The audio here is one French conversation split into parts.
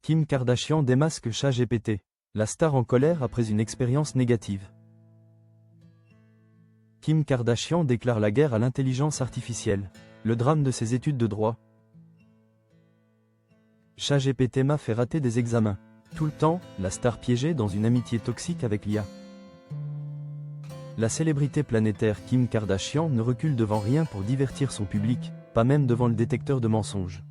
Kim Kardashian démasque ChatGPT. La star en colère après une expérience négative. Kim Kardashian déclare la guerre à l'intelligence artificielle. Le drame de ses études de droit. ChatGPT m'a fait rater des examens. Tout le temps, la star piégée dans une amitié toxique avec l'IA. La célébrité planétaire Kim Kardashian ne recule devant rien pour divertir son public, pas même devant le détecteur de mensonges.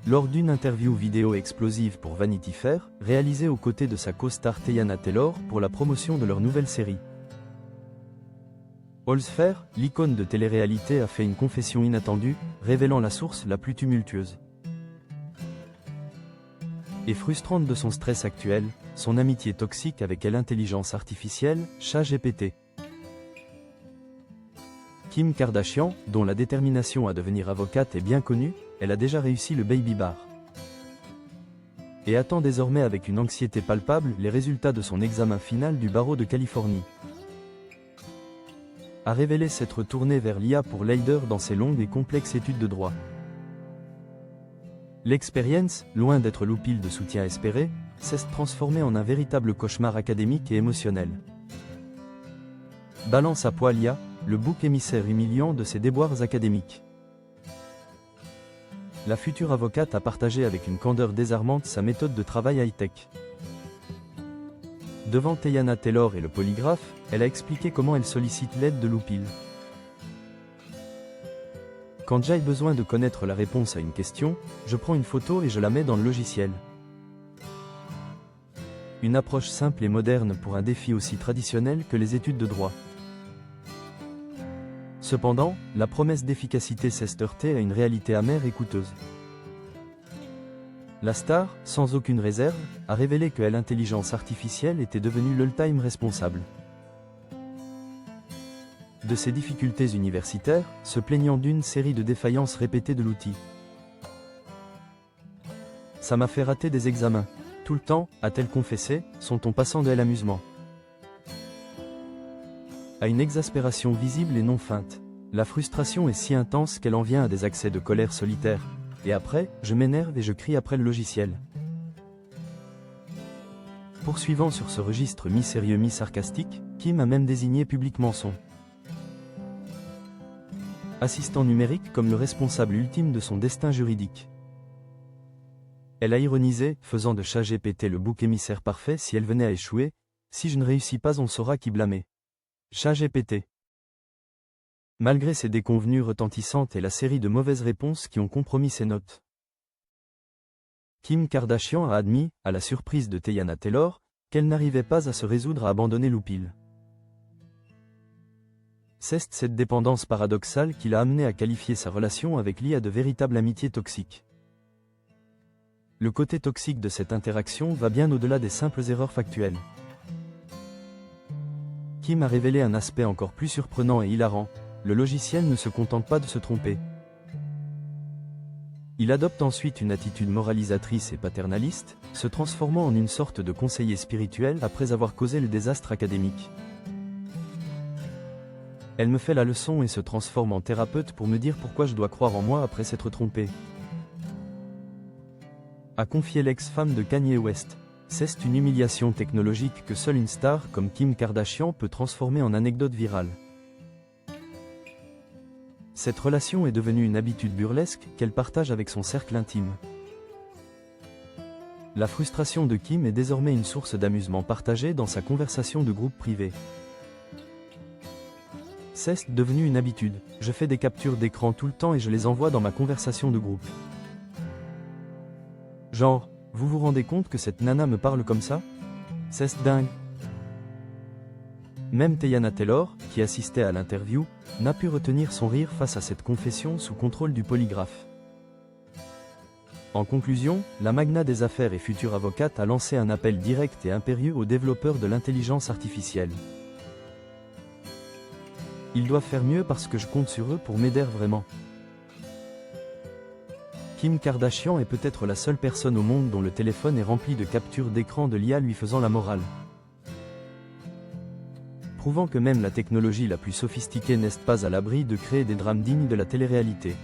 Lors d'une interview vidéo explosive pour Vanity Fair, réalisée aux côtés de sa co-star Teyana Taylor pour la promotion de leur nouvelle série. Holzfer, l'icône de télé-réalité, a fait une confession inattendue, révélant la source la plus tumultueuse et frustrante de son stress actuel, son amitié toxique avec l'intelligence artificielle, ChatGPT. Kim Kardashian, dont la détermination à devenir avocate est bien connue, elle a déjà réussi le baby bar. Et attend désormais avec une anxiété palpable les résultats de son examen final du barreau de Californie. A révélé s'être tournée vers l'IA pour l'aider dans ses longues et complexes études de droit. L'expérience, loin d'être l'oupil de soutien espéré, s'est transformée en un véritable cauchemar académique et émotionnel. Balance à poil l'IA, le bouc émissaire humiliant de ses déboires académiques. La future avocate a partagé avec une candeur désarmante sa méthode de travail high-tech. Devant Teyana Taylor et le polygraphe, elle a expliqué comment elle sollicite l'aide de l'oupil. Quand j'ai besoin de connaître la réponse à une question, je prends une photo et je la mets dans le logiciel. Une approche simple et moderne pour un défi aussi traditionnel que les études de droit. Cependant, la promesse d'efficacité s'est heurtée à une réalité amère et coûteuse. La star, sans aucune réserve, a révélé que l'intelligence artificielle était devenue l'all-time responsable de ses difficultés universitaires, se plaignant d'une série de défaillances répétées de l'outil. Ça m'a fait rater des examens. Tout le temps, a-t-elle confessé, son ton passant de l'amusement à une exaspération visible et non feinte. La frustration est si intense qu'elle en vient à des accès de colère solitaire. Et après, je m'énerve et je crie après le logiciel. Poursuivant sur ce registre mi-sérieux mi-sarcastique, Kim a même désigné publiquement son assistant numérique comme le responsable ultime de son destin juridique. Elle a ironisé, faisant de ChatGPT le bouc émissaire parfait si elle venait à échouer. Si je ne réussis pas, on saura qui blâmer. ChatGPT. Malgré ses déconvenues retentissantes et la série de mauvaises réponses qui ont compromis ses notes, Kim Kardashian a admis, à la surprise de Teyana Taylor, qu'elle n'arrivait pas à se résoudre à abandonner l'oupil. C'est cette dépendance paradoxale qui l'a amené à qualifier sa relation avec l'IA de véritable amitié toxique. Le côté toxique de cette interaction va bien au-delà des simples erreurs factuelles. Kim a révélé un aspect encore plus surprenant et hilarant. Le logiciel ne se contente pas de se tromper. Il adopte ensuite une attitude moralisatrice et paternaliste, se transformant en une sorte de conseiller spirituel après avoir causé le désastre académique. Elle me fait la leçon et se transforme en thérapeute pour me dire pourquoi je dois croire en moi après s'être trompé. A confié l'ex-femme de Kanye West. C'est une humiliation technologique que seule une star comme Kim Kardashian peut transformer en anecdote virale. Cette relation est devenue une habitude burlesque qu'elle partage avec son cercle intime. La frustration de Kim est désormais une source d'amusement partagé dans sa conversation de groupe privé. C'est devenu une habitude. Je fais des captures d'écran tout le temps et je les envoie dans ma conversation de groupe. Genre, vous vous rendez compte que cette nana me parle comme ça? C'est dingue. Même Teyana Taylor, qui assistait à l'interview, n'a pu retenir son rire face à cette confession sous contrôle du polygraphe. En conclusion, la magnat des affaires et future avocate a lancé un appel direct et impérieux aux développeurs de l'intelligence artificielle. Ils doivent faire mieux parce que je compte sur eux pour m'aider vraiment. Kim Kardashian est peut-être la seule personne au monde dont le téléphone est rempli de captures d'écran de l'IA lui faisant la morale. Prouvant que même la technologie la plus sophistiquée n'est pas à l'abri de créer des drames dignes de la télé-réalité.